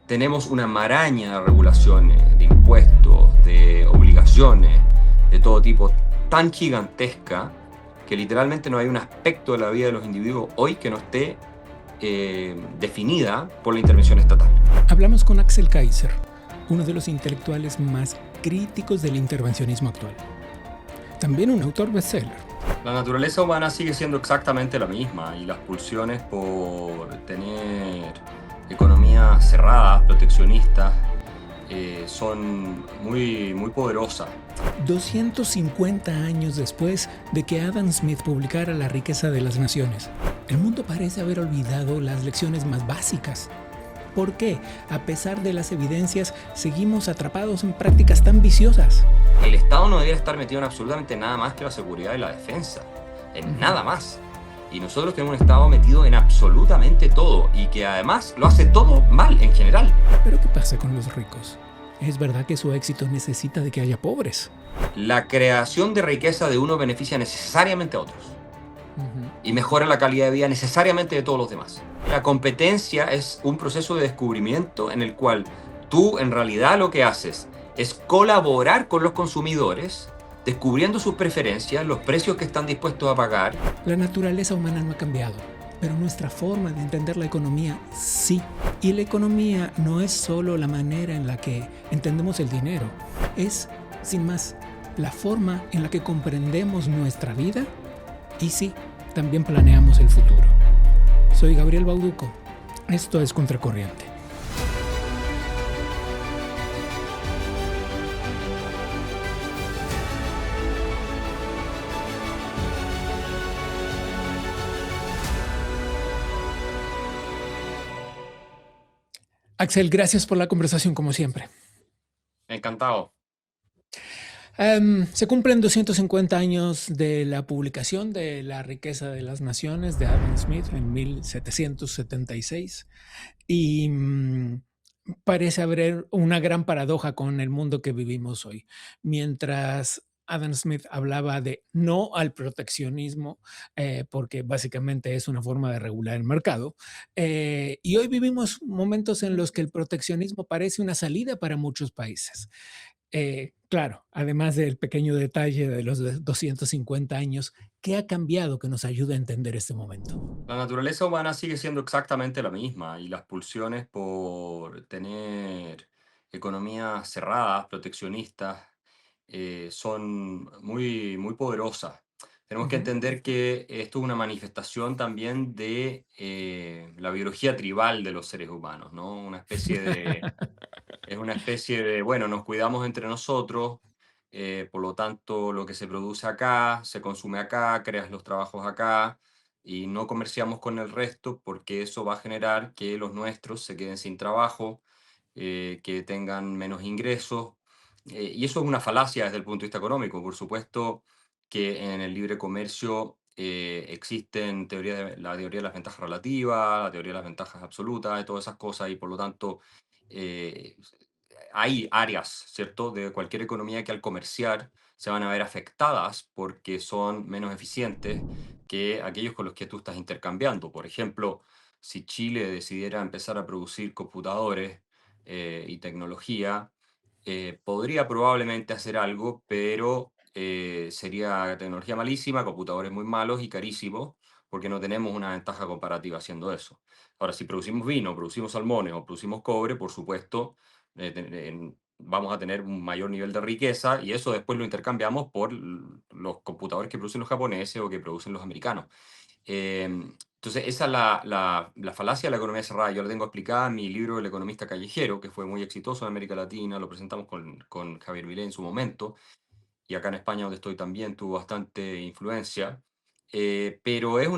tenemos una maraña de regulaciones, de impuestos, de obligaciones, de todo tipo, tan gigantesca que literalmente no hay un aspecto de la vida de los individuos hoy que no esté definida por la intervención estatal. Hablamos con Axel Kaiser, uno de los intelectuales más críticos del intervencionismo actual. También un autor bestseller. La naturaleza humana sigue siendo exactamente la misma y las pulsiones por tener economías cerradas, proteccionistas, son muy poderosas. 250 años después de que Adam Smith publicara La riqueza de las naciones, el mundo parece haber olvidado las lecciones más básicas. ¿Por qué, a pesar de las evidencias, seguimos atrapados en prácticas tan viciosas? El Estado no debería estar metido en absolutamente nada más que la seguridad y la defensa, en nada más. Y nosotros tenemos un Estado metido en absolutamente todo y que además lo hace todo mal en general. Pero ¿qué pasa con los ricos? ¿Es verdad que su éxito necesita de que haya pobres? La creación de riqueza de uno beneficia necesariamente a otros y mejora la calidad de vida necesariamente de todos los demás. La competencia es un proceso de descubrimiento en el cual tú en realidad lo que haces es colaborar con los consumidores, descubriendo sus preferencias, los precios que están dispuestos a pagar. La naturaleza humana no ha cambiado, pero nuestra forma de entender la economía sí. Y la economía no es solo la manera en la que entendemos el dinero, es, sin más, la forma en la que comprendemos nuestra vida y sí, también planeamos el futuro. Soy Gabriel Bauduco. Esto es Contracorriente. Axel, gracias por la conversación como siempre. Encantado. Se cumplen 250 años de la publicación de La riqueza de las naciones de Adam Smith en 1776 y parece haber una gran paradoja con el mundo que vivimos hoy. Mientras Adam Smith hablaba de no al proteccionismo, porque básicamente es una forma de regular el mercado, y hoy vivimos momentos en los que el proteccionismo parece una salida para muchos países. Claro, además del pequeño detalle de los 250 años, ¿qué ha cambiado que nos ayude a entender este momento? La naturaleza humana sigue siendo exactamente la misma y las pulsiones por tener economías cerradas, proteccionistas, son muy poderosas. Tenemos que Ujú. entender que esto es una manifestación también de la biología tribal de los seres humanos, ¿no? Es una especie de, bueno, nos cuidamos entre nosotros, por lo tanto, lo que se produce acá, se consume acá, creas los trabajos acá, y no comerciamos con el resto porque eso va a generar que los nuestros se queden sin trabajo, que tengan menos ingresos. Y eso es una falacia desde el punto de vista económico. Por supuesto que en el libre comercio existen la teoría de las ventajas relativas, la teoría de las ventajas absolutas, y todas esas cosas, y por lo tanto eh, hay áreas, ¿cierto?, de cualquier economía que al comerciar se van a ver afectadas porque son menos eficientes que aquellos con los que tú estás intercambiando. Por ejemplo, si Chile decidiera empezar a producir computadores y tecnología, podría probablemente hacer algo, pero sería tecnología malísima, computadores muy malos y carísimos, porque no tenemos una ventaja comparativa haciendo eso. Ahora, si producimos vino, producimos salmones o producimos cobre, por supuesto, vamos a tener un mayor nivel de riqueza y eso después lo intercambiamos por los computadores que producen los japoneses o que producen los americanos. Entonces, esa es la falacia de la economía cerrada. Yo la tengo explicada en mi libro El economista callejero, que fue muy exitoso en América Latina, lo presentamos con Javier Milei en su momento, y acá en España, donde estoy también, tuvo bastante influencia. Pero es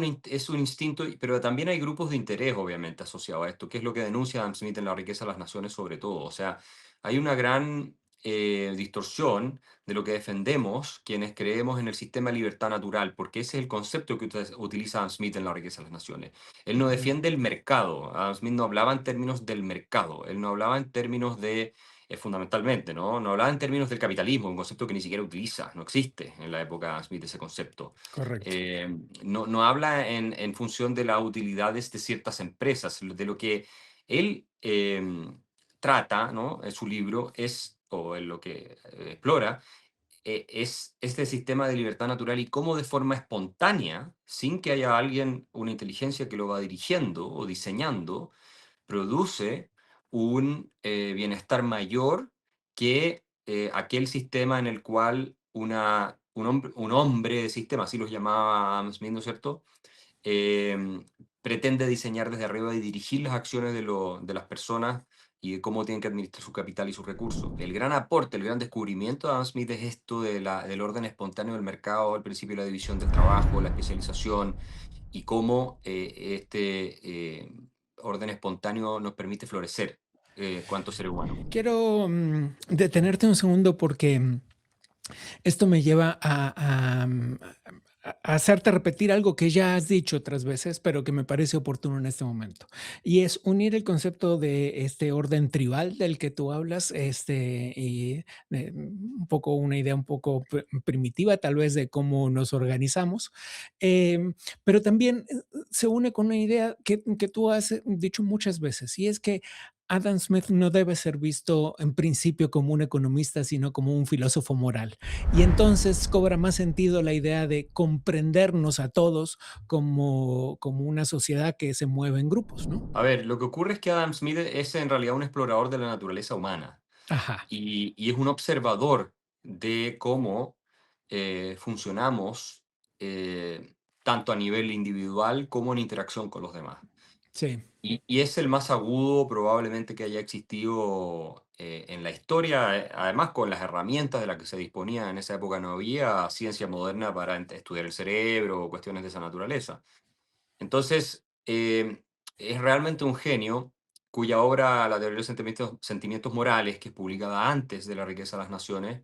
un instinto, pero también hay grupos de interés, obviamente, asociados a esto, que es lo que denuncia Adam Smith en La riqueza de las naciones, sobre todo. O sea, hay una gran distorsión de lo que defendemos quienes creemos en el sistema de libertad natural, porque ese es el concepto que utiliza Adam Smith en La riqueza de las naciones. Él no Ujú. defiende el mercado. Adam Smith no hablaba en términos del mercado, él no hablaba en términos de fundamentalmente, ¿no? No hablaba en términos del capitalismo, un concepto que ni siquiera utiliza, no existe en la época Smith ese concepto. Correcto. No habla en función de las utilidades de ciertas empresas, de lo que él trata, ¿no? En su libro es, o en lo que explora, es este sistema de libertad natural y cómo de forma espontánea, sin que haya alguien, una inteligencia que lo va dirigiendo o diseñando, produce un bienestar mayor que aquel sistema en el cual un hombre de sistema, así los llamaba Adam Smith, ¿no es cierto? Pretende diseñar desde arriba y dirigir las acciones de las personas y de cómo tienen que administrar su capital y sus recursos. El gran aporte, el gran descubrimiento de Adam Smith es esto del orden espontáneo del mercado, el principio de la división del trabajo, la especialización y cómo orden espontáneo nos permite florecer cuanto ser humano. Quiero detenerte un segundo porque esto me lleva a hacerte repetir algo que ya has dicho otras veces, pero que me parece oportuno en este momento. Y es unir el concepto de este orden tribal del que tú hablas, y un poco una idea un poco primitiva, tal vez, de cómo nos organizamos, pero también se une con una idea que tú has dicho muchas veces, y es que Adam Smith no debe ser visto en principio como un economista, sino como un filósofo moral. Y entonces cobra más sentido la idea de comprendernos a todos como una sociedad que se mueve en grupos, ¿no? A ver, lo que ocurre es que Adam Smith es en realidad un explorador de la naturaleza humana Ajá, y es un observador de cómo funcionamos tanto a nivel individual como en interacción con los demás. sí. Y es el más agudo probablemente que haya existido en la historia, además con las herramientas de las que se disponía en esa época no había ciencia moderna para estudiar el cerebro o cuestiones de esa naturaleza. Entonces, es realmente un genio cuya obra, La teoría de los sentimientos morales, que es publicada antes de La riqueza de las naciones,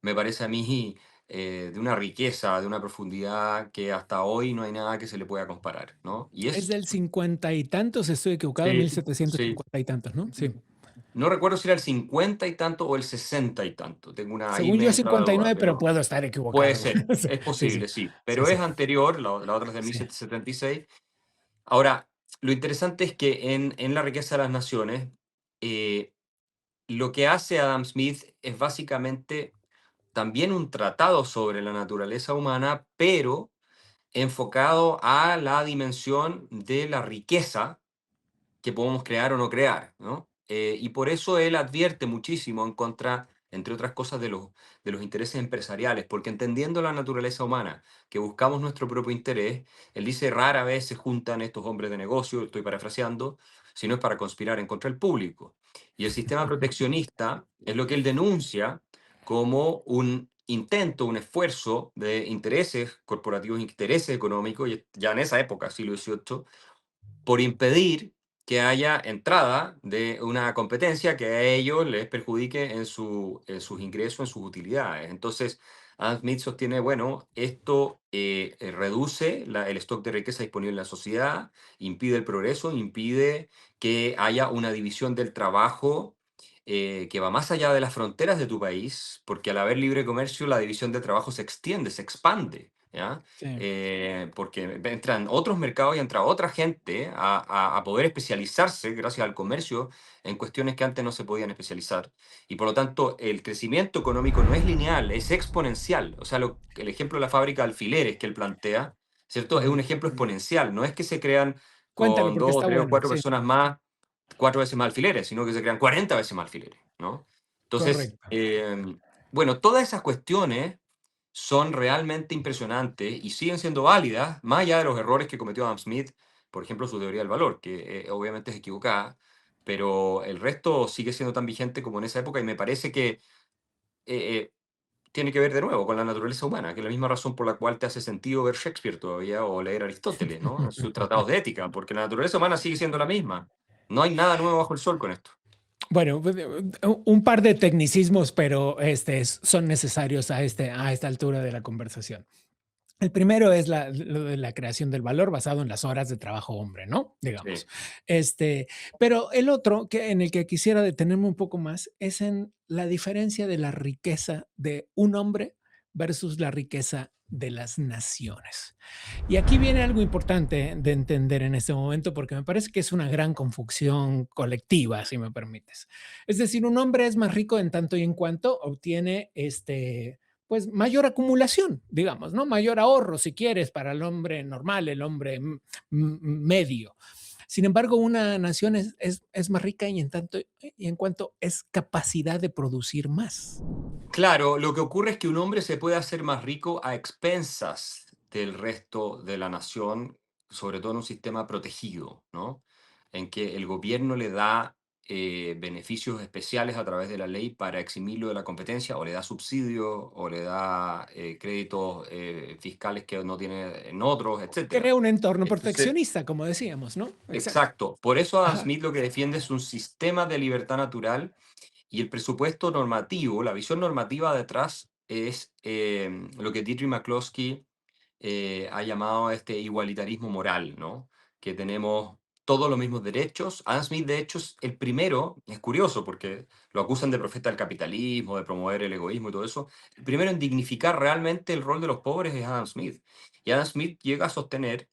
me parece a mí de una riqueza, de una profundidad que hasta hoy no hay nada que se le pueda comparar, ¿no? Y Es es, del 50 y tantos, estoy equivocado, sí, mil setecientos sí, cincuenta y tantos, ¿no? Sí. no recuerdo si era el 50 y tanto o el 60 y tanto, ahí Según me yo entra la duda, 59, pero pero puedo estar puede equivocado. ser, Sí, es sí, sí, posible, sí, sí, pero es sí, anterior, la otra es de sí. 1776. Ahora, lo interesante es que en La riqueza de las naciones, eh, lo que hace Adam Smith es básicamente también un tratado sobre la naturaleza humana, pero enfocado a la dimensión de la riqueza que podemos crear o no crear, ¿no? Y por eso él advierte muchísimo en contra, entre otras cosas, de los intereses empresariales, porque entendiendo la naturaleza humana, que buscamos nuestro propio interés, él dice rara vez se juntan estos hombres de negocio, estoy parafraseando, sino es para conspirar en contra del público. Y el sistema proteccionista es lo que él denuncia como un intento, un esfuerzo de intereses corporativos, intereses económicos, y ya en esa época, siglo XVIII, por impedir que haya entrada de una competencia que a ellos les perjudique en sus ingresos, en sus utilidades. Entonces, Adam Smith sostiene, bueno, esto reduce el stock de riqueza disponible en la sociedad, impide el progreso, impide que haya una división del trabajo que va más allá de las fronteras de tu país, porque al haber libre comercio, la división del trabajo se extiende, se expande. ¿Ya? Sí. Porque entran otros mercados y entra otra gente a poder especializarse gracias al comercio en cuestiones que antes no se podían especializar. Y por lo tanto, el crecimiento económico no es lineal, es exponencial. O sea, el ejemplo de la fábrica de alfileres que él plantea, ¿cierto? Es un Ujú. ejemplo exponencial. No es que se crean Cuéntalo con porque dos, o está tres o bueno, cuatro sí, personas más, 4 veces más alfileres, sino que se crean 40 veces más alfileres, ¿no? Entonces, correcto. bueno, todas esas cuestiones son realmente impresionantes y siguen siendo válidas, más allá de los errores que cometió Adam Smith, por ejemplo, su teoría del valor, que obviamente es equivocada, pero el resto sigue siendo tan vigente como en esa época y me parece que tiene que ver de nuevo con la naturaleza humana, que es la misma razón por la cual te hace sentido ver Shakespeare todavía o leer Aristóteles, ¿no? En sus tratados de ética, porque la naturaleza humana sigue siendo la misma. No hay nada nuevo bajo el sol con esto. Bueno, pues, un par de tecnicismos, pero son necesarios a esta altura de la conversación. El primero es lo de la creación del valor basado en las horas de trabajo hombre, ¿no? Digamos. Sí. Este, pero el otro en el que quisiera detenerme un poco más es en la diferencia de la riqueza de un hombre versus la riqueza de las naciones. Y aquí viene algo importante de entender en este momento, porque me parece que es una gran confusión colectiva, si me permites. Es decir, un hombre es más rico en tanto y en cuanto obtiene pues mayor acumulación, digamos, ¿no? Mayor ahorro, si quieres, para el hombre normal, el hombre medio. Sin embargo, una nación es más rica y en tanto y en cuanto es capacidad de producir más. Claro, lo que ocurre es que un hombre se puede hacer más rico a expensas del resto de la nación, sobre todo en un sistema protegido, ¿no? En que el gobierno le da beneficios especiales a través de la ley para eximirlo de la competencia, o le da subsidios, o le da créditos fiscales que no tiene en otros, etcétera. Crea un entorno Entonces, proteccionista, como decíamos, ¿no? Exacto. exacto. Por eso Adam Ajá. Smith lo que defiende es un sistema de libertad natural y el presupuesto normativo, la visión normativa detrás es lo que Dietrich McCloskey ha llamado este igualitarismo moral, ¿no? Que tenemos todos los mismos derechos. Adam Smith, de hecho, es el primero, es curioso porque lo acusan de profeta del capitalismo, de promover el egoísmo y todo eso. El primero en dignificar realmente el rol de los pobres es Adam Smith. Y Adam Smith llega a sostener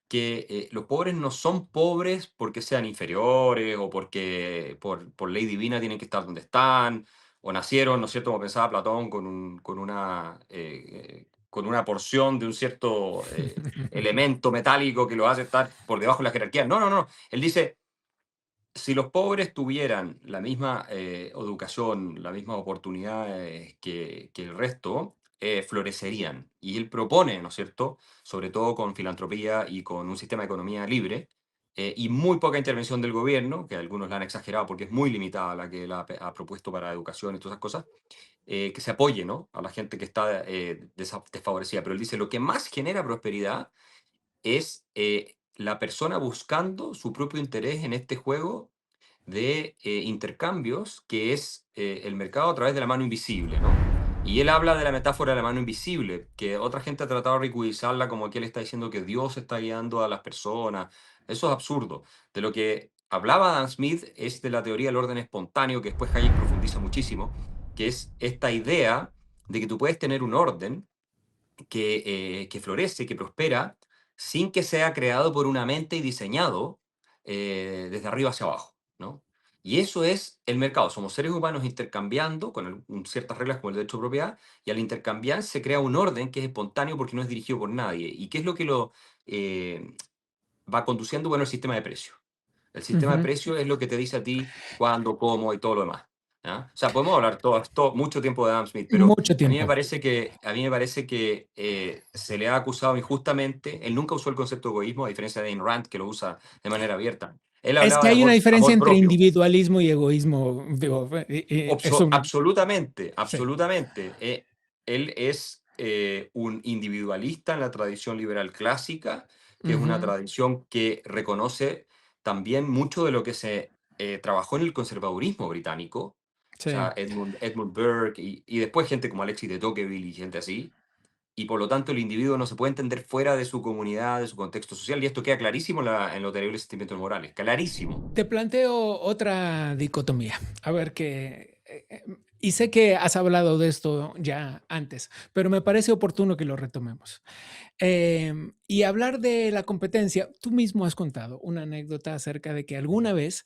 que los pobres no son pobres porque sean inferiores o porque por ley divina tienen que estar donde están, o nacieron, ¿no es cierto?, como pensaba Platón, con una porción de un cierto elemento metálico que lo hace estar por debajo de la jerarquía. No, no, no. Él dice, si los pobres tuvieran la misma educación, las mismas oportunidades que el resto, florecerían. Y él propone, ¿no es cierto?, sobre todo con filantropía y con un sistema de economía libre, y muy poca intervención del gobierno, que algunos la han exagerado porque es muy limitada la que él ha propuesto para educación y todas esas cosas, que se apoye, ¿no?, a la gente que está desfavorecida. Pero él dice, lo que más genera prosperidad es la persona buscando su propio interés en este juego de intercambios, que es el mercado a través de la mano invisible, ¿no? Y él habla de la metáfora de la mano invisible, que otra gente ha tratado de ridiculizarla como que él está diciendo que Dios está guiando a las personas. Eso es absurdo. De lo que hablaba Dan Smith es de la teoría del orden espontáneo, que después Hayek profundiza muchísimo, que es esta idea de que tú puedes tener un orden que florece, que prospera, sin que sea creado por una mente y diseñado desde arriba hacia abajo, ¿no? Y eso es el mercado. Somos seres humanos intercambiando con ciertas reglas como el derecho de propiedad, y al intercambiar se crea un orden que es espontáneo porque no es dirigido por nadie. ¿Y qué es lo que lo va conduciendo? Bueno, el sistema de precios. El sistema de Ujú. precios es lo que te dice a ti cuándo, cómo y todo lo demás. ¿Ya? O sea, podemos hablar mucho tiempo de Adam Smith, pero Mucho a mí me tiempo. parece que se le ha acusado injustamente. Él nunca usó el concepto de egoísmo, a diferencia de Ayn Rand, que lo usa de manera abierta. Él Es hablaba que de hay una amor, diferencia amor entre propio. individualismo y egoísmo, digo, es un Absolutamente, sí. absolutamente. Él es un individualista en la tradición liberal clásica, que es una Ujú. tradición que reconoce también mucho de lo que se trabajó en el conservadurismo británico, o Sí. sea, Edmund Burke y después gente como Alexis de Tocqueville y gente así, y por lo tanto el individuo no se puede entender fuera de su comunidad, de su contexto social, y esto queda clarísimo en los terribles sentimientos morales, clarísimo. Te planteo otra dicotomía. A ver qué. Y sé que has hablado de esto ya antes, pero me parece oportuno que lo retomemos. Y hablar de la competencia, tú mismo has contado una anécdota acerca de que alguna vez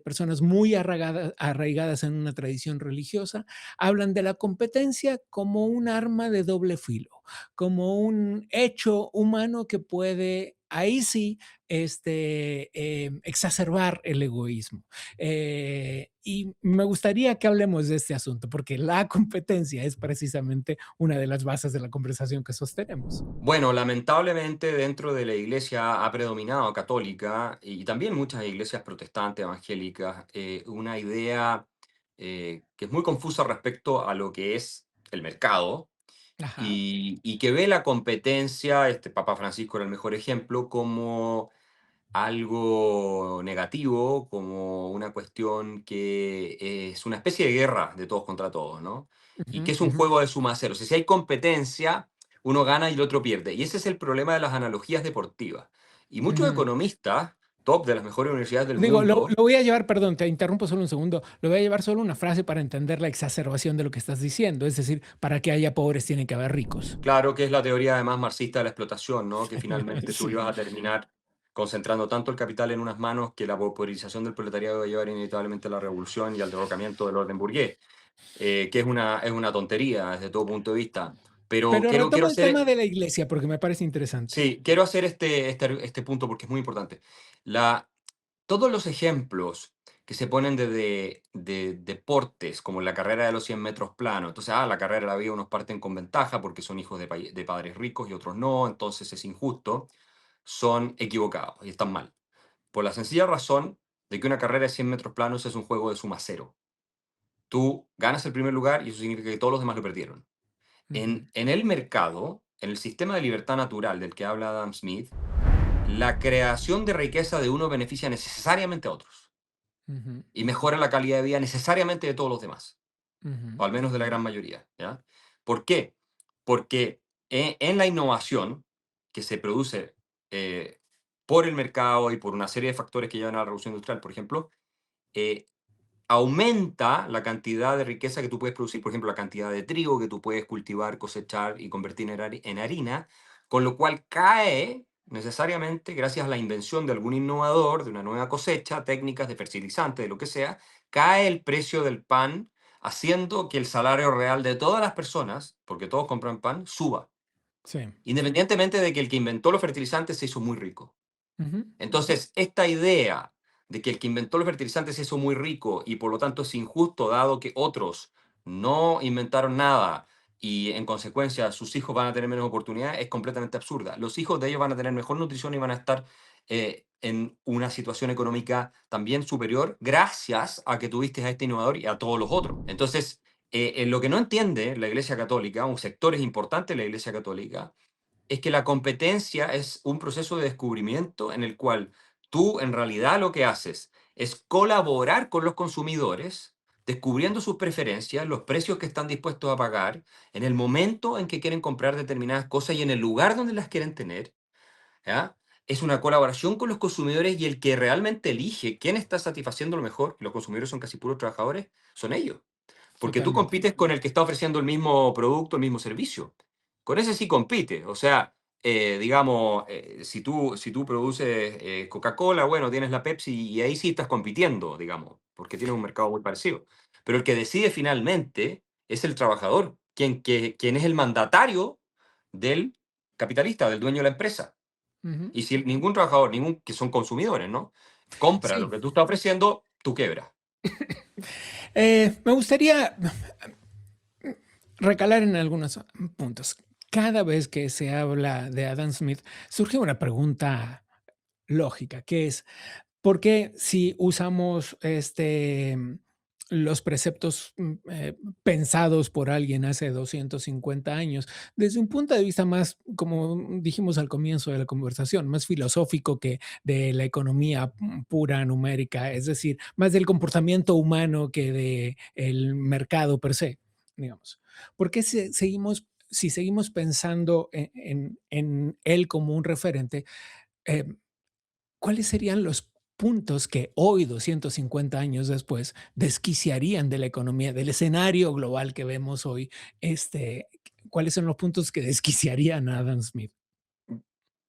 personas muy arraigadas en una tradición religiosa hablan de la competencia como un arma de doble filo, como un hecho humano que puede, ahí sí, exacerbar el egoísmo. Y me gustaría que hablemos de este asunto, porque la competencia es precisamente una de las bases de la conversación que sostenemos. Bueno, lamentablemente dentro de la iglesia ha predominado católica y también muchas iglesias protestantes, evangélicas, una idea que es muy confusa respecto a lo que es el mercado Ajá. y que ve la competencia, este Papa Francisco era el mejor ejemplo, como algo negativo, como una cuestión que es una especie de guerra de todos contra todos, ¿no? Y Ujú, que es un ujú, juego de suma cero. O sea, si hay competencia, uno gana y el otro pierde. Y ese es el problema de las analogías deportivas. Y muchos ujú. economistas top de las mejores universidades del Digo, mundo. lo voy a llevar, perdón, te interrumpo solo un segundo, lo voy a llevar solo una frase para entender la exacerbación de lo que estás diciendo. Es decir, para que haya pobres tiene que haber ricos. Claro que es la teoría además marxista de la explotación, ¿no? Que finalmente tú ibas Sí. a terminar concentrando tanto el capital en unas manos que la pauperización del proletariado iba a llevar inevitablemente a la revolución y al derrocamiento del orden burgués, que es una tontería desde todo punto de vista. Pero Pero quiero retomo el tema hacer, de la iglesia porque me parece interesante. sí, quiero hacer este punto porque es muy importante. La, todos los ejemplos que se ponen de deportes, como la carrera de los 100 metros plano, entonces, la carrera de la vida unos parten con ventaja porque son hijos de padres ricos y otros no, entonces es injusto, son equivocados y están mal. Por la sencilla razón de que una carrera de 100 metros planos es un juego de suma cero. Tú ganas el primer lugar y eso significa que todos los demás lo perdieron. Ujú, En el mercado, en el sistema de libertad natural del que habla Adam Smith, la creación de riqueza de uno beneficia necesariamente a otros ujú, y mejora la calidad de vida necesariamente de todos los demás, ujú, o al menos de la gran mayoría, ¿ya? ¿Por qué? Porque en la innovación que se produce eh, por el mercado y por una serie de factores que llevan a la revolución industrial, por ejemplo, eh, aumenta la cantidad de riqueza que tú puedes producir, por ejemplo, la cantidad de trigo que tú puedes cultivar, cosechar y convertir en harina, con lo cual cae necesariamente, gracias a la invención de algún innovador, de una nueva cosecha, técnicas de fertilizante, de lo que sea, cae el precio del pan, haciendo que el salario real de todas las personas, porque todos compran pan, suba, sí. independientemente de que el que inventó los fertilizantes se hizo muy rico. Ujú, Entonces, esta idea de que el que inventó los fertilizantes se hizo muy rico y por lo tanto es injusto dado que otros no inventaron nada y en consecuencia sus hijos van a tener menos oportunidades es completamente absurda. Los hijos de ellos van a tener mejor nutrición y van a estar en una situación económica también superior gracias a que tuviste a este innovador y a todos los otros. Entonces, en lo que no entiende la Iglesia Católica, un sector es importante de la Iglesia Católica, es que la competencia es un proceso de descubrimiento en el cual tú en realidad lo que haces es colaborar con los consumidores, descubriendo sus preferencias, los precios que están dispuestos a pagar, en el momento en que quieren comprar determinadas cosas y en el lugar donde las quieren tener, ¿ya? Es una colaboración con los consumidores y el que realmente elige quién está satisfaciendo lo mejor, los consumidores son casi puros trabajadores, son ellos. Porque tú totalmente. compites con el que está ofreciendo el mismo producto, el mismo servicio. Con ese sí compite. O sea, digamos, si tú produces Coca-Cola, bueno, tienes la Pepsi y ahí sí estás compitiendo, digamos, porque tienes un mercado muy parecido. Pero el que decide finalmente es el trabajador, quien es el mandatario del capitalista, del dueño de la empresa. Ujú, Y si ningún trabajador, que son consumidores, ¿no? Compra lo sí. que tú estás ofreciendo, tú quebras. Me gustaría recalar en algunos puntos. Cada vez que se habla de Adam Smith, surge una pregunta lógica, que es, ¿por qué si usamos los preceptos pensados por alguien hace 250 años, desde un punto de vista más, como dijimos al comienzo de la conversación, más filosófico que de la economía pura numérica, es decir, más del comportamiento humano que del mercado per se, digamos? ¿Por qué seguimos, si seguimos pensando en él como un referente? eh, ¿Cuáles serían los puntos que hoy, 250 años después, desquiciarían de la economía, del escenario global que vemos hoy? ¿Cuáles son los puntos que desquiciarían a Adam Smith?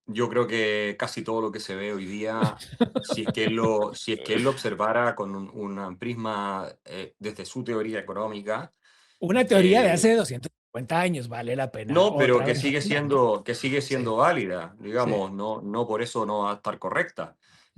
Yo creo que casi todo lo que se ve hoy día, si es que él lo observara con un prisma desde su teoría económica, Una teoría de eh, hace 250 años, vale la pena no, pero otra vez recordarlo. que sigue Sí, siendo válida, sí. digamos, no por eso no va a estar correcta.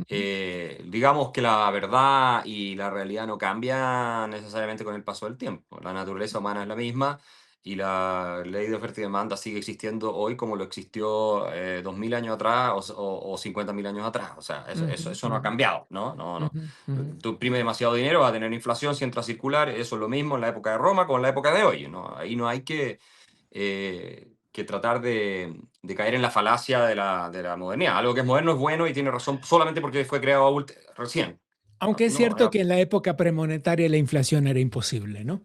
Digamos que la verdad y la realidad no cambian necesariamente con el paso del tiempo. La naturaleza humana es la misma y la ley de oferta y demanda sigue existiendo hoy como lo existió 2000 años atrás o 50.000 años atrás. O sea, Ujú, eso no ha ujú, cambiado, ¿no? No, no. ujú, ujú. Tú imprimes demasiado dinero, va a tener inflación si entra a circular. Eso es lo mismo en la época de Roma como en la época de hoy, ¿no? Ahí no hay que tratar de caer en la falacia de la modernidad. Algo que es moderno es bueno y tiene razón solamente porque fue creado recién. Aunque es No, cierto que en la época premonetaria la inflación era imposible, ¿no?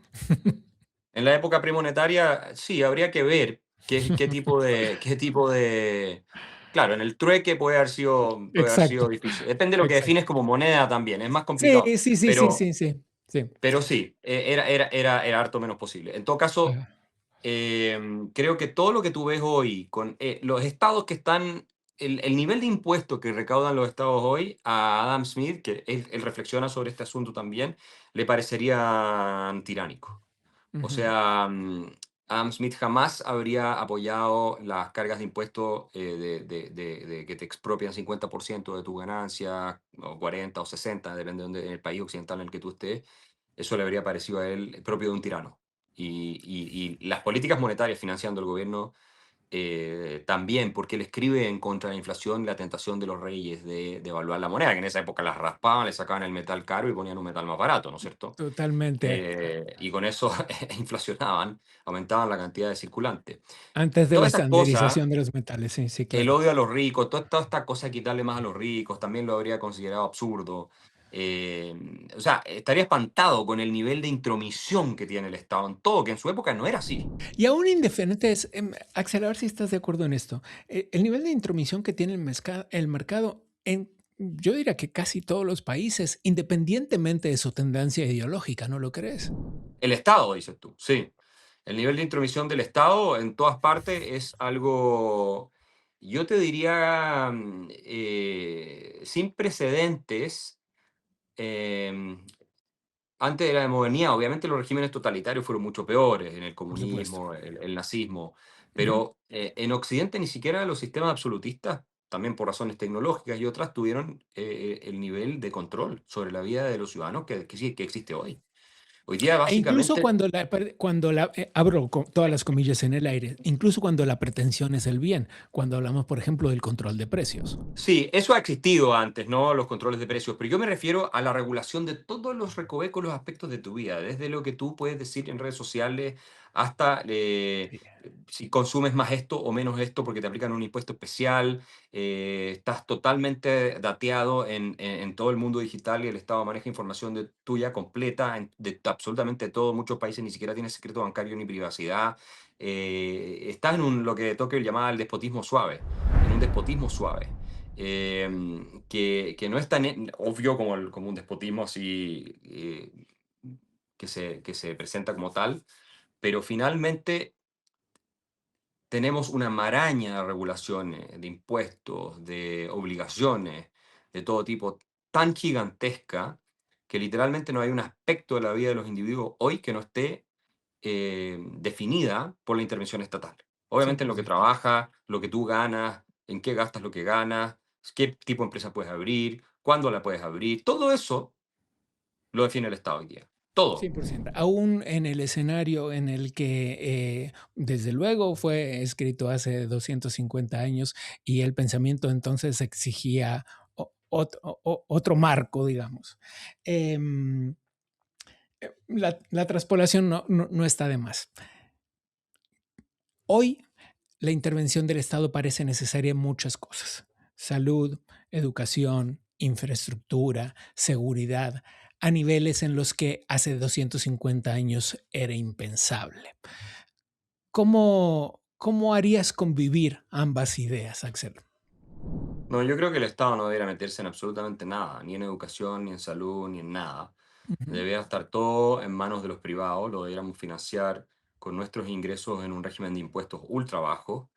en la época premonetaria, sí, habría que ver qué tipo de Claro, en el trueque puede haber Exacto, sido difícil. Depende de lo que exacto. defines como moneda también, es más Sí, complicado. sí, sí, sí, Pero, sí, sí, sí. pero sí, era harto menos posible. En todo caso, Ajá, creo que todo lo que tú ves hoy con los estados que están, el nivel de impuestos que recaudan los estados hoy, a Adam Smith, que él reflexiona sobre este asunto también, le parecería tiránico. O ujú. sea, Adam Smith jamás habría apoyado las cargas de impuestos de que te expropian 50% de tu ganancia, o 40 o 60, depende de dónde, en el país occidental en el que tú estés. Eso le habría parecido a él propio de un tirano. Y las políticas monetarias financiando el gobierno también, porque él escribe en contra de la inflación y la tentación de los reyes de devaluar la moneda, que en esa época las raspaban, le sacaban el metal caro y ponían un metal más barato, ¿no es cierto? Totalmente. Y con eso inflacionaban, aumentaban la cantidad de circulante. Antes de la Todas esas cosas, estandarización de los metales, sí, sí, el claro. odio a los ricos, toda esta cosa de quitarle más a los ricos, también lo habría considerado absurdo. Eh, o sea, estaría espantado con el nivel de intromisión que tiene el Estado en todo, que en su época no era así. Y aún indiferentes, Axel, a ver si estás de acuerdo en esto. El nivel de intromisión que tiene el mercado en, yo diría que casi todos los países, independientemente de su tendencia ideológica, ¿no lo crees? El Estado, dices tú, sí. El nivel de intromisión del Estado en todas partes es algo, yo te diría, sin precedentes. em, Antes de la modernidad, obviamente los regímenes totalitarios fueron mucho peores, en el Por supuesto. comunismo, el nazismo, Ujú. pero en Occidente ni siquiera los sistemas absolutistas, también por razones tecnológicas y otras, tuvieron el nivel de control sobre la vida de los ciudadanos que sí que existe hoy. Hoy día E incluso básicamente. abro todas las comillas en el aire, incluso cuando la pretensión es el bien, cuando hablamos, por ejemplo, del control de precios. Sí, eso ha existido antes, ¿no? Los controles de precios, pero yo me refiero a la regulación de todos los recovecos, los aspectos de tu vida, desde lo que tú puedes decir en redes sociales hasta Sí. si consumes más esto o menos esto porque te aplican un impuesto especial, estás totalmente dateado en todo el mundo digital y el Estado maneja información tuya completa, de absolutamente todo, muchos países ni siquiera tienen secreto bancario ni privacidad. Estás en lo que Tocqueville llamaba el despotismo suave, en un despotismo suave que no es tan obvio como, como un despotismo así que se presenta como tal, pero finalmente tenemos una maraña de regulaciones, de impuestos, de obligaciones, de todo tipo, tan gigantesca que literalmente no hay un aspecto de la vida de los individuos hoy que no esté definida por la intervención estatal. Obviamente en lo que 100%. trabajas, lo que tú ganas, en qué gastas lo que ganas, qué tipo de empresa puedes abrir, cuándo la puedes abrir, todo eso lo define el Estado hoy día. Todo. 100%. Aún en el escenario en el que, desde luego, fue escrito hace 250 años y el pensamiento entonces exigía otro marco, digamos. Em, la traspolación no está de más. Hoy, la intervención del Estado parece necesaria en muchas cosas: salud, educación, infraestructura, seguridad, a niveles en los que hace 250 años era impensable. ¿Cómo harías convivir ambas ideas, Axel? No, yo creo que el Estado no debería meterse en absolutamente nada, ni en educación, ni en salud, ni en nada. Ujú, Debería estar todo en manos de los privados, lo deberíamos financiar con nuestros ingresos en un régimen de impuestos ultra bajos.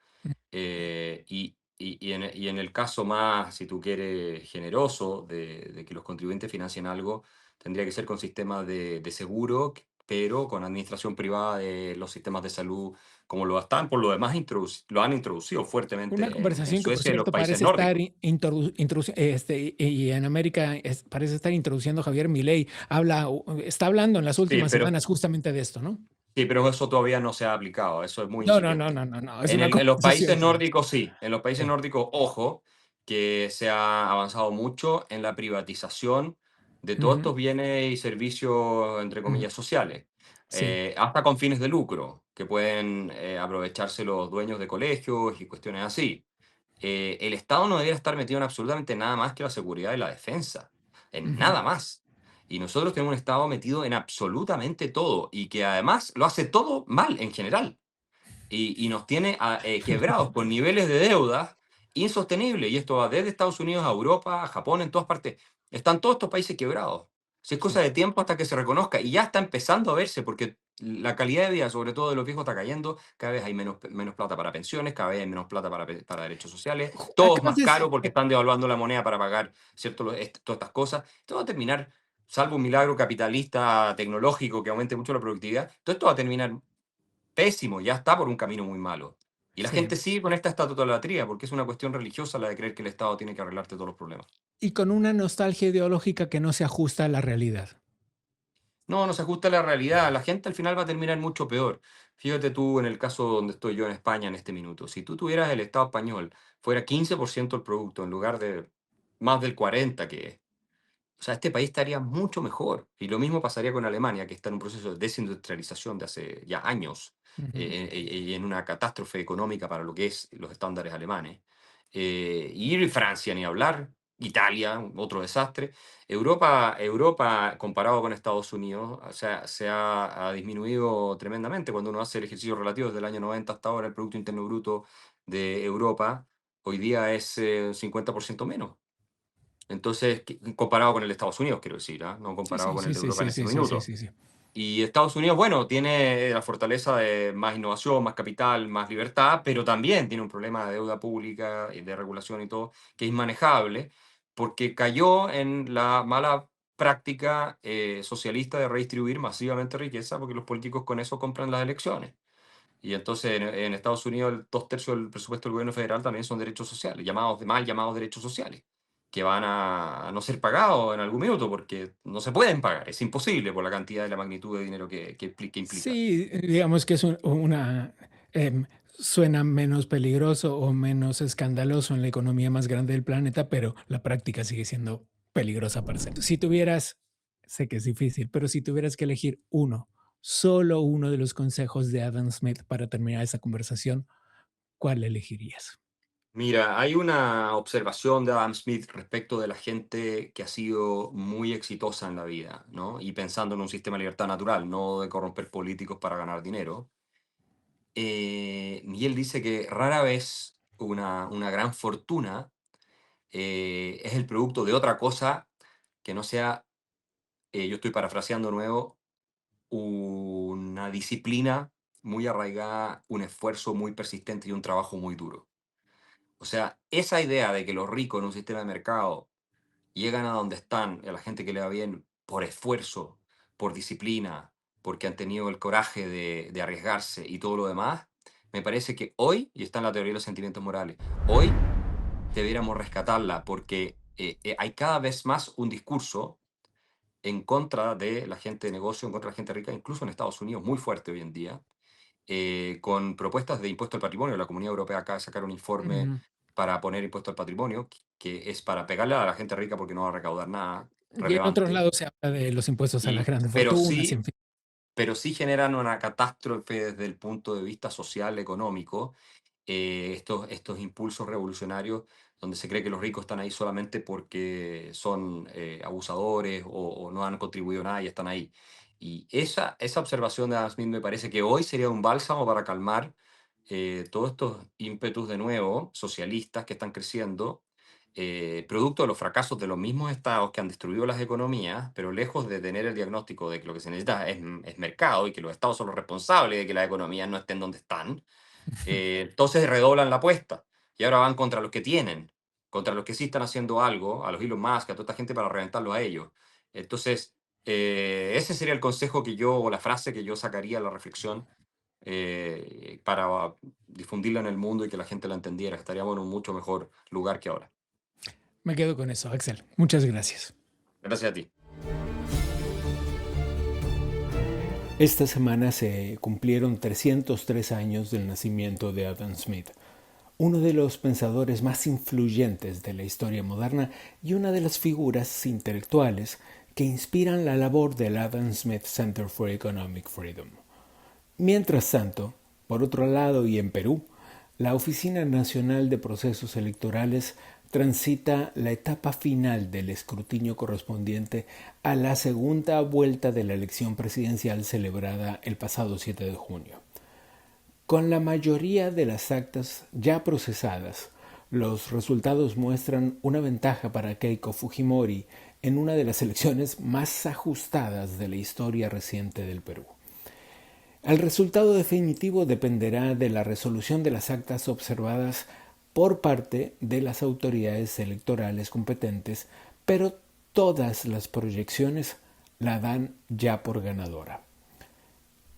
Y en el caso más, si tú quieres, generoso de que los contribuyentes financien algo, tendría que ser con sistemas de seguro, pero con administración privada de los sistemas de salud, como lo están, por lo demás, lo han introducido una fuertemente en conversación que, por Suecia y en los cierto, países parece estar nórdicos. y en América parece estar introduciendo Javier Milei. Está hablando en las Sí, últimas semanas justamente de esto, ¿no? sí, pero eso todavía no se ha aplicado, eso es muy No, no, no, incipiente. no, no, no. Es En, una en los países conversación que vamos. nórdicos sí, en los países Sí. nórdicos, ojo, que se ha avanzado mucho en la privatización de todos Ujú, estos bienes y servicios, entre ujú. comillas, sociales, Sí. hasta con fines de lucro, que pueden aprovecharse los dueños de colegios y cuestiones así. El Estado no debería estar metido en absolutamente nada más que la seguridad y la defensa, en Ujú, nada más. Y nosotros tenemos un Estado metido en absolutamente todo y que además lo hace todo mal en general y nos tiene quebrados con niveles de deuda insostenible. Y esto va desde Estados Unidos a Europa, a Japón, en todas partes. Están todos estos países quebrados. Si es cosa Sí. de tiempo hasta que se reconozca. Y ya está empezando a verse, porque la calidad de vida, sobre todo de los viejos, está cayendo. Cada vez hay menos plata para pensiones, cada vez hay menos plata para derechos sociales. Todo es Acabas más de, caro porque están devaluando la moneda para pagar, ¿cierto? Todas estas cosas. Esto va a terminar, salvo un milagro capitalista tecnológico que aumente mucho la productividad, todo esto va a terminar pésimo, ya está por un camino muy malo. Y la sí. gente sigue con esta estatutolatría porque es una cuestión religiosa la de creer que el Estado tiene que arreglarte todos los problemas. Y con una nostalgia ideológica que no se ajusta a la realidad. No, no se ajusta a la realidad. La gente al final va a terminar mucho peor. Fíjate tú en el caso donde estoy yo en España en este minuto. Si tú tuvieras el Estado español, fuera 15% el producto en lugar de más del 40% que es. O sea, este país estaría mucho mejor. Y lo mismo pasaría con Alemania, que está en un proceso de desindustrialización de hace ya años, Ujú. y en una catástrofe económica para lo que es los estándares alemanes. Y Francia, ni hablar. Italia, otro desastre. Europa, comparado con Estados Unidos, o sea, ha disminuido tremendamente. Cuando uno hace el ejercicio relativo desde el año 90 hasta ahora, el Producto Interno Bruto de Europa hoy día es 50% menos. Entonces, comparado con el de Estados Unidos, quiero decir, ¿ah? No Sí, comparado sí, con el sí, de sí, Europa en sí, este sí, sí, sí, minuto. sí, sí. Y Estados Unidos, bueno, tiene la fortaleza de más innovación, más capital, más libertad, pero también tiene un problema de deuda pública y de regulación y todo, que es inmanejable, porque cayó en la mala práctica socialista de redistribuir masivamente riqueza, porque los políticos con eso compran las elecciones. Y entonces en Estados Unidos el 2/3 del presupuesto del gobierno federal también son derechos sociales, mal llamados derechos sociales, que van a no ser pagados en algún minuto porque no se pueden pagar, es imposible por la cantidad y la magnitud de dinero que implica. Sí, digamos que es suena menos peligroso o menos escandaloso en la economía más grande del planeta, pero la práctica sigue siendo peligrosa para ser. Si tuvieras, sé que es difícil, pero si tuvieras que elegir uno, solo uno de los consejos de Adam Smith para terminar esa conversación, ¿cuál elegirías? Mira, hay una observación de Adam Smith respecto de la gente que ha sido muy exitosa en la vida, ¿no? Y pensando en un sistema de libertad natural, no de corromper políticos para ganar dinero. Y él dice que rara vez una gran fortuna es el producto de otra cosa que no sea, yo estoy parafraseando de nuevo, una disciplina muy arraigada, un esfuerzo muy persistente y un trabajo muy duro. O sea, esa idea de que los ricos en un sistema de mercado llegan a donde están, a la gente que le va bien, por esfuerzo, por disciplina, porque han tenido el coraje de arriesgarse y todo lo demás, me parece que hoy, y está en la teoría de los sentimientos morales, hoy debiéramos rescatarla porque hay cada vez más un discurso en contra de la gente de negocio, en contra de la gente rica, incluso en Estados Unidos, muy fuerte hoy en día, con propuestas de impuesto al patrimonio. La Comunidad Europea acaba de sacar un informe Ujú. para poner impuesto al patrimonio, que es para pegarle a la gente rica porque no va a recaudar nada Y en otros relevante, lados se habla de los impuestos a las y, grandes pero fortunas, y sí en fin. pero sí generan una catástrofe desde el punto de vista social, económico, estos impulsos revolucionarios donde se cree que los ricos están ahí solamente porque son abusadores o no han contribuido nada y están ahí. Y esa observación de Adam Smith me parece que hoy sería un bálsamo para calmar todos estos ímpetus de nuevo socialistas que están creciendo, producto de los fracasos de los mismos estados que han destruido las economías, pero lejos de tener el diagnóstico de que lo que se necesita es mercado y que los estados son los responsables de que las economías no estén donde están. Entonces redoblan la apuesta y ahora van contra los que tienen, contra los que sí están haciendo algo, a los Elon Musk, a toda esta gente para reventarlos a ellos. Entonces, ese sería el consejo que yo, o la frase que yo sacaría a la reflexión para difundirla en el mundo y que la gente la entendiera. Estaríamos en un mucho mejor lugar que ahora. Me quedo con eso, Axel. Muchas gracias. Gracias a ti. Esta semana se cumplieron 303 años del nacimiento de Adam Smith, uno de los pensadores más influyentes de la historia moderna y una de las figuras intelectuales que inspiran la labor del Adam Smith Center for Economic Freedom. Mientras tanto, por otro lado y en Perú, la Oficina Nacional de Procesos Electorales transita la etapa final del escrutinio correspondiente a la segunda vuelta de la elección presidencial celebrada el pasado 7 de junio. Con la mayoría de las actas ya procesadas, Los resultados muestran una ventaja para Keiko Fujimori en una de las elecciones más ajustadas de la historia reciente del Perú. El resultado definitivo dependerá de la resolución de las actas observadas por parte de las autoridades electorales competentes, pero todas las proyecciones la dan ya por ganadora.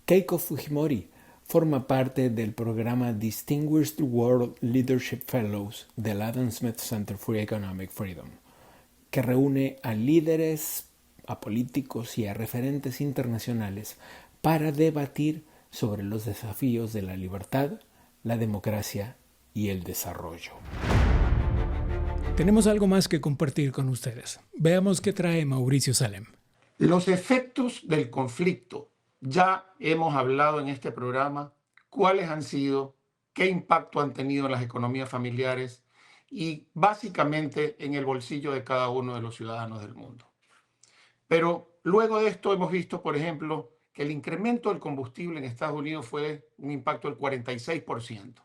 Keiko Fujimori forma parte del programa Distinguished World Leadership Fellows del Adam Smith Center for Economic Freedom, que reúne a líderes, a políticos y a referentes internacionales para debatir sobre los desafíos de la libertad, la democracia y el desarrollo. Tenemos algo más que compartir con ustedes. Veamos qué trae Mauricio Salem. Los efectos del conflicto. Ya hemos hablado en este programa cuáles han sido, qué impacto han tenido en las economías familiares y básicamente en el bolsillo de cada uno de los ciudadanos del mundo. Pero luego de esto hemos visto, por ejemplo, que el incremento del combustible en Estados Unidos fue un impacto del 46%.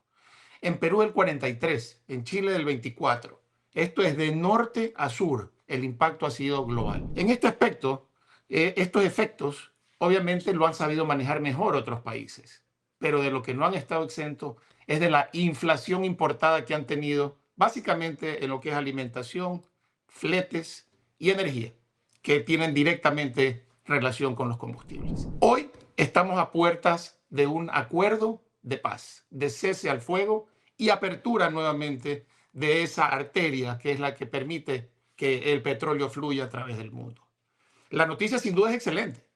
En Perú el 43%, en Chile del 24%. Esto es de norte a sur. El impacto ha sido global. En este aspecto, estos efectos obviamente lo han sabido manejar mejor otros países, pero de lo que no han estado exentos es de la inflación importada que han tenido básicamente en lo que es alimentación, fletes y energía, que tienen directamente relación con los combustibles. Hoy estamos a puertas de un acuerdo de paz, de cese al fuego y apertura nuevamente de esa arteria que es la que permite que el petróleo fluya a través del mundo. La noticia sin duda es excelente.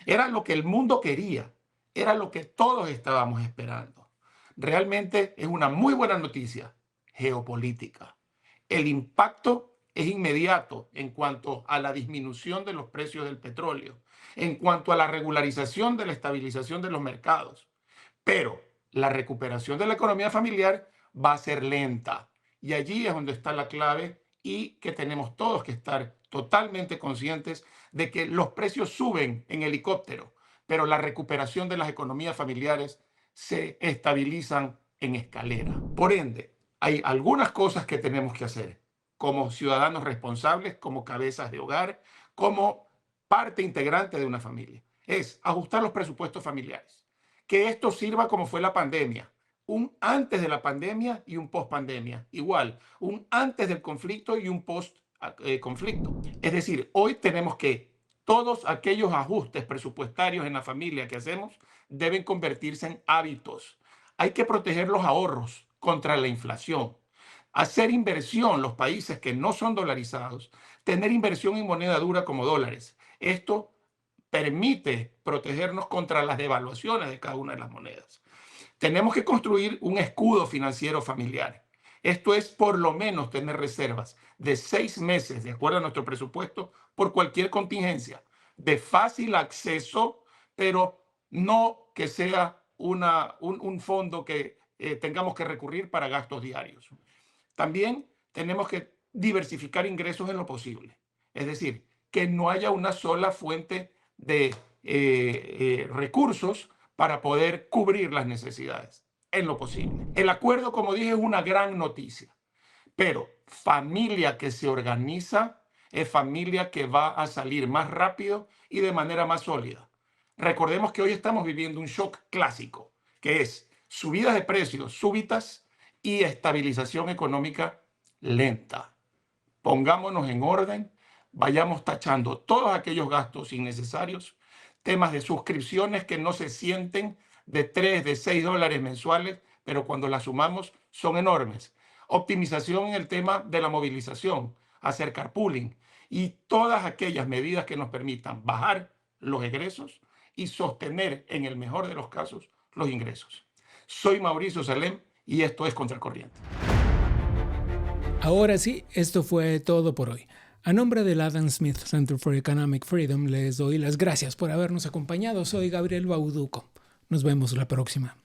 Era lo que el mundo quería, era lo que todos estábamos esperando. Realmente es una muy buena noticia geopolítica. El impacto es inmediato en cuanto a la disminución de los precios del petróleo, en cuanto a la regularización de la estabilización de los mercados. Pero la recuperación de la economía familiar va a ser lenta. Y allí es donde está la clave y que tenemos todos que estar totalmente conscientes de que los precios suben en helicóptero, pero la recuperación de las economías familiares se estabilizan en escalera. Por ende, hay algunas cosas que tenemos que hacer como ciudadanos responsables, como cabezas de hogar, como parte integrante de una familia. Es ajustar los presupuestos familiares. Que esto sirva como fue la pandemia. Un antes de la pandemia y un post pandemia. Igual, un antes del conflicto y un post conflicto. Es decir, hoy tenemos que todos aquellos ajustes presupuestarios en la familia que hacemos deben convertirse en hábitos. Hay que proteger los ahorros contra la inflación. Hacer inversión, los países que no son dolarizados, tener inversión en moneda dura como dólares. Esto permite protegernos contra las devaluaciones de cada una de las monedas. Tenemos que construir un escudo financiero familiar. Esto es por lo menos tener reservas de 6 meses, de acuerdo a nuestro presupuesto, por cualquier contingencia, de fácil acceso, pero no que sea un fondo que tengamos que recurrir para gastos diarios. También tenemos que diversificar ingresos en lo posible. Es decir, que no haya una sola fuente de recursos para poder cubrir las necesidades en lo posible. El acuerdo, como dije, es una gran noticia, pero familia que se organiza es familia que va a salir más rápido y de manera más sólida. Recordemos que hoy estamos viviendo un shock clásico, que es subidas de precios súbitas y estabilización económica lenta. Pongámonos en orden, vayamos tachando todos aquellos gastos innecesarios, temas de suscripciones que no se sienten de 3, de 6 dólares mensuales, pero cuando las sumamos son enormes. Optimización en el tema de la movilización, hacer carpooling y todas aquellas medidas que nos permitan bajar los egresos y sostener, en el mejor de los casos, los ingresos. Soy Mauricio Salem y esto es Contracorriente. Ahora sí, esto fue todo por hoy. A nombre del Adam Smith Center for Economic Freedom les doy las gracias por habernos acompañado. Soy Gabriel Bauduco. Nos vemos la próxima.